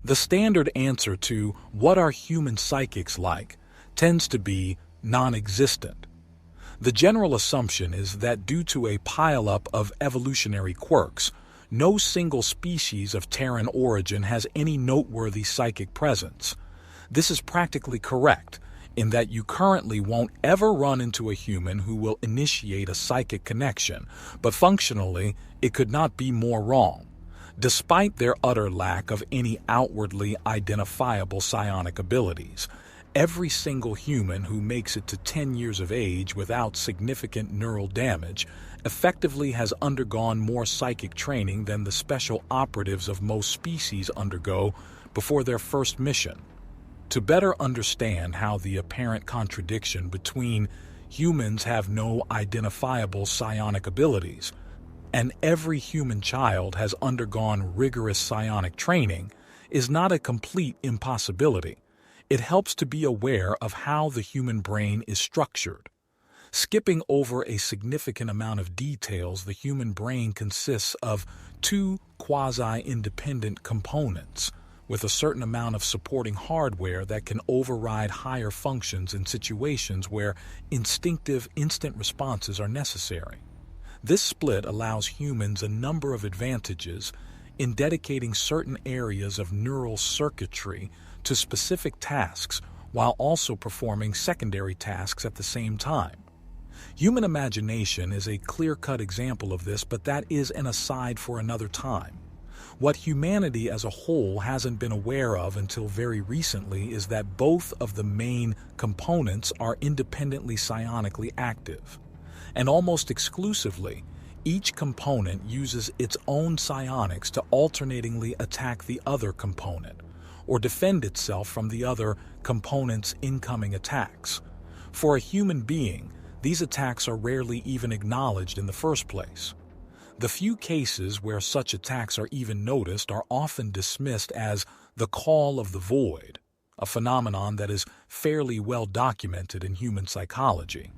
The standard answer to what are human psychics like tends to be non-existent. The general assumption is that due to a pileup of evolutionary quirks, no single species of Terran origin has any noteworthy psychic presence. This is practically correct, in that you currently won't ever run into a human who will initiate a psychic connection, but functionally, it could not be more wrong. Despite their utter lack of any outwardly identifiable psionic abilities, every single human who makes it to 10 years of age without significant neural damage effectively has undergone more psychic training than the special operatives of most species undergo before their first mission. To better understand how the apparent contradiction between humans have no identifiable psionic abilities and every human child has undergone rigorous psionic training is not a complete impossibility. It helps to be aware of how the human brain is structured. Skipping over a significant amount of details, the human brain consists of two quasi-independent components with a certain amount of supporting hardware that can override higher functions in situations where instinctive instant responses are necessary. This split allows humans a number of advantages in dedicating certain areas of neural circuitry to specific tasks while also performing secondary tasks at the same time. Human imagination is a clear-cut example of this, but that is an aside for another time. What humanity as a whole hasn't been aware of until very recently is that both of the main components are independently psionically active. And almost exclusively, each component uses its own psionics to alternatingly attack the other component, or defend itself from the other component's incoming attacks. For a human being, these attacks are rarely even acknowledged in the first place. The few cases where such attacks are even noticed are often dismissed as the call of the void, a phenomenon that is fairly well documented in human psychology.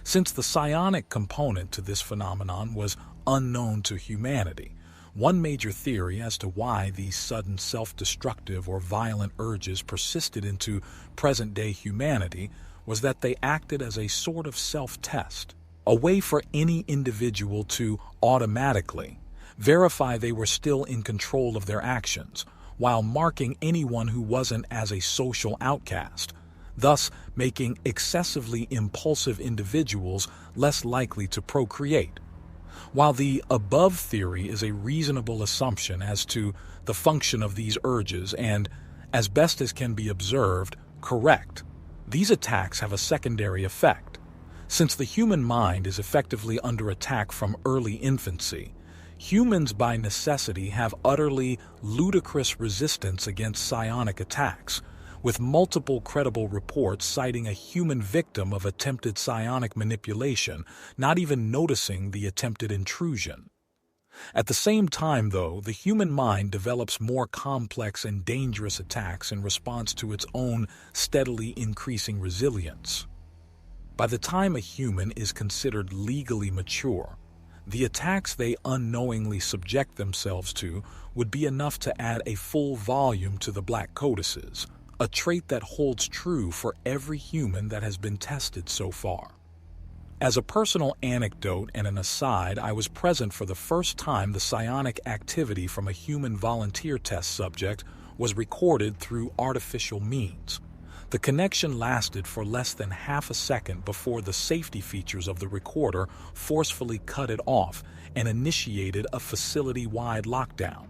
Since the psionic component to this phenomenon was unknown to humanity, one major theory as to why these sudden self-destructive or violent urges persisted into present-day humanity was that they acted as a sort of self-test, a way for any individual to automatically verify they were still in control of their actions, while marking anyone who wasn't as a social outcast, thus making excessively impulsive individuals less likely to procreate. While the above theory is a reasonable assumption as to the function of these urges and, as best as can be observed, correct, these attacks have a secondary effect. Since the human mind is effectively under attack from early infancy, humans by necessity have utterly ludicrous resistance against psionic attacks, with multiple credible reports citing a human victim of attempted psionic manipulation not even noticing the attempted intrusion. At the same time, though, the human mind develops more complex and dangerous attacks in response to its own steadily increasing resilience. By the time a human is considered legally mature, the attacks they unknowingly subject themselves to would be enough to add a full volume to the black codices, a trait that holds true for every human that has been tested so far. As a personal anecdote and an aside, I was present for the first time the psionic activity from a human volunteer test subject was recorded through artificial means. The connection lasted for less than half a second before the safety features of the recorder forcefully cut it off and initiated a facility-wide lockdown.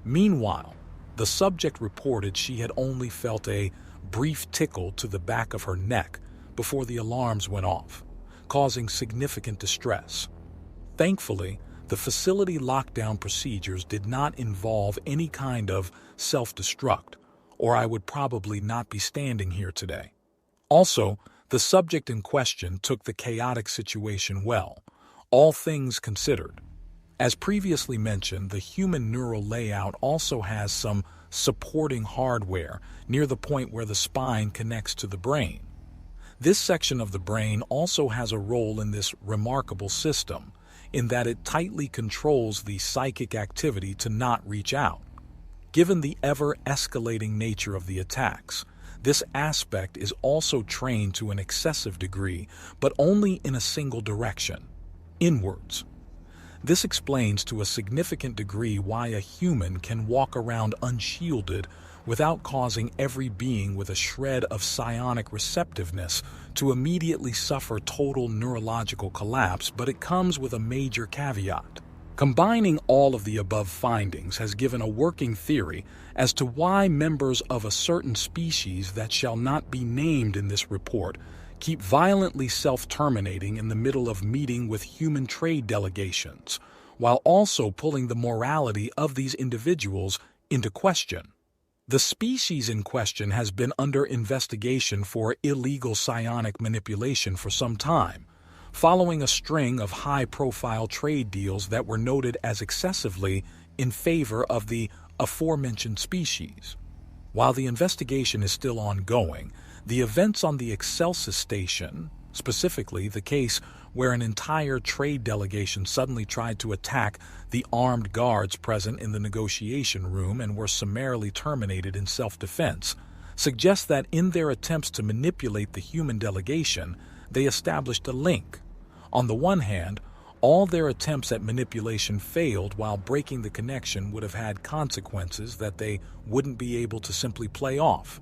Meanwhile, the subject reported she had only felt a brief tickle to the back of her neck before the alarms went off, causing significant distress. Thankfully, the facility lockdown procedures did not involve any kind of self-destruct, or I would probably not be standing here today. Also, the subject in question took the chaotic situation well, all things considered. As previously mentioned, the human neural layout also has some supporting hardware near the point where the spine connects to the brain. This section of the brain also has a role in this remarkable system, in that it tightly controls the psychic activity to not reach out. Given the ever-escalating nature of the attacks, this aspect is also trained to an excessive degree, but only in a single direction, inwards. This explains to a significant degree why a human can walk around unshielded without causing every being with a shred of psionic receptiveness to immediately suffer total neurological collapse, but it comes with a major caveat. Combining all of the above findings has given a working theory as to why members of a certain species that shall not be named in this report keep violently self-terminating in the middle of meeting with human trade delegations, while also pulling the morality of these individuals into question. The species in question has been under investigation for illegal psionic manipulation for some time, following a string of high-profile trade deals that were noted as excessively in favor of the aforementioned species. While the investigation is still ongoing, the events on the Excelsis station, specifically the case where an entire trade delegation suddenly tried to attack the armed guards present in the negotiation room and were summarily terminated in self-defense, suggests that in their attempts to manipulate the human delegation, they established a link. On the one hand, all their attempts at manipulation failed, while breaking the connection would have had consequences that they wouldn't be able to simply play off.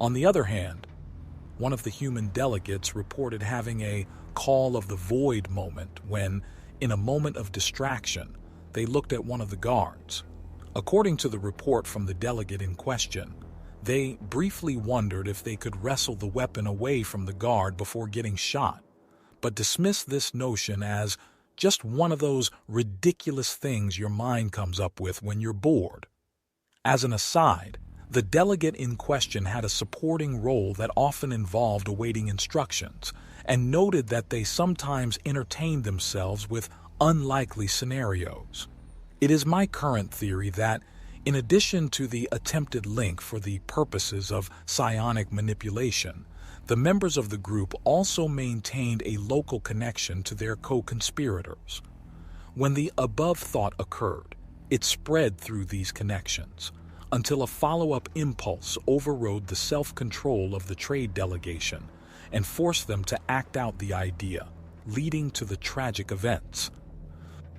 On the other hand, one of the human delegates reported having a call of the void moment when, in a moment of distraction, they looked at one of the guards. According to the report from the delegate in question, they briefly wondered if they could wrestle the weapon away from the guard before getting shot, but dismissed this notion as just one of those ridiculous things your mind comes up with when you're bored. As an aside, the delegate in question had a supporting role that often involved awaiting instructions, and noted that they sometimes entertained themselves with unlikely scenarios. It is my current theory that, in addition to the attempted link for the purposes of psionic manipulation, the members of the group also maintained a local connection to their co-conspirators. When the above thought occurred, it spread through these connections, until a follow-up impulse overrode the self-control of the trade delegation and forced them to act out the idea, leading to the tragic events.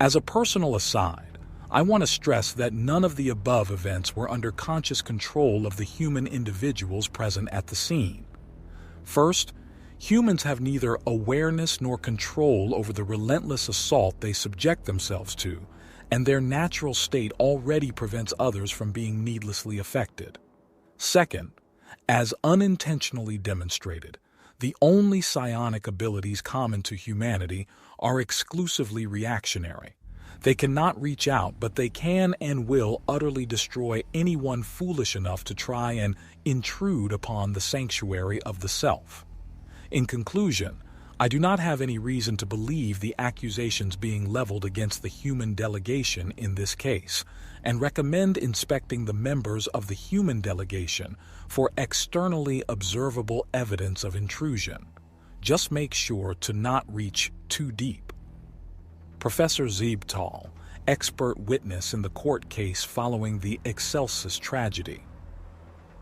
As a personal aside, I want to stress that none of the above events were under conscious control of the human individuals present at the scene. First, humans have neither awareness nor control over the relentless assault they subject themselves to, and their natural state already prevents others from being needlessly affected. Second, as unintentionally demonstrated, the only psionic abilities common to humanity are exclusively reactionary. They cannot reach out, but they can and will utterly destroy anyone foolish enough to try and intrude upon the sanctuary of the self. In conclusion, I do not have any reason to believe the accusations being leveled against the human delegation in this case, and recommend inspecting the members of the human delegation for externally observable evidence of intrusion. Just make sure to not reach too deep. Professor Ziebtal, expert witness in the court case following the Excelsis tragedy.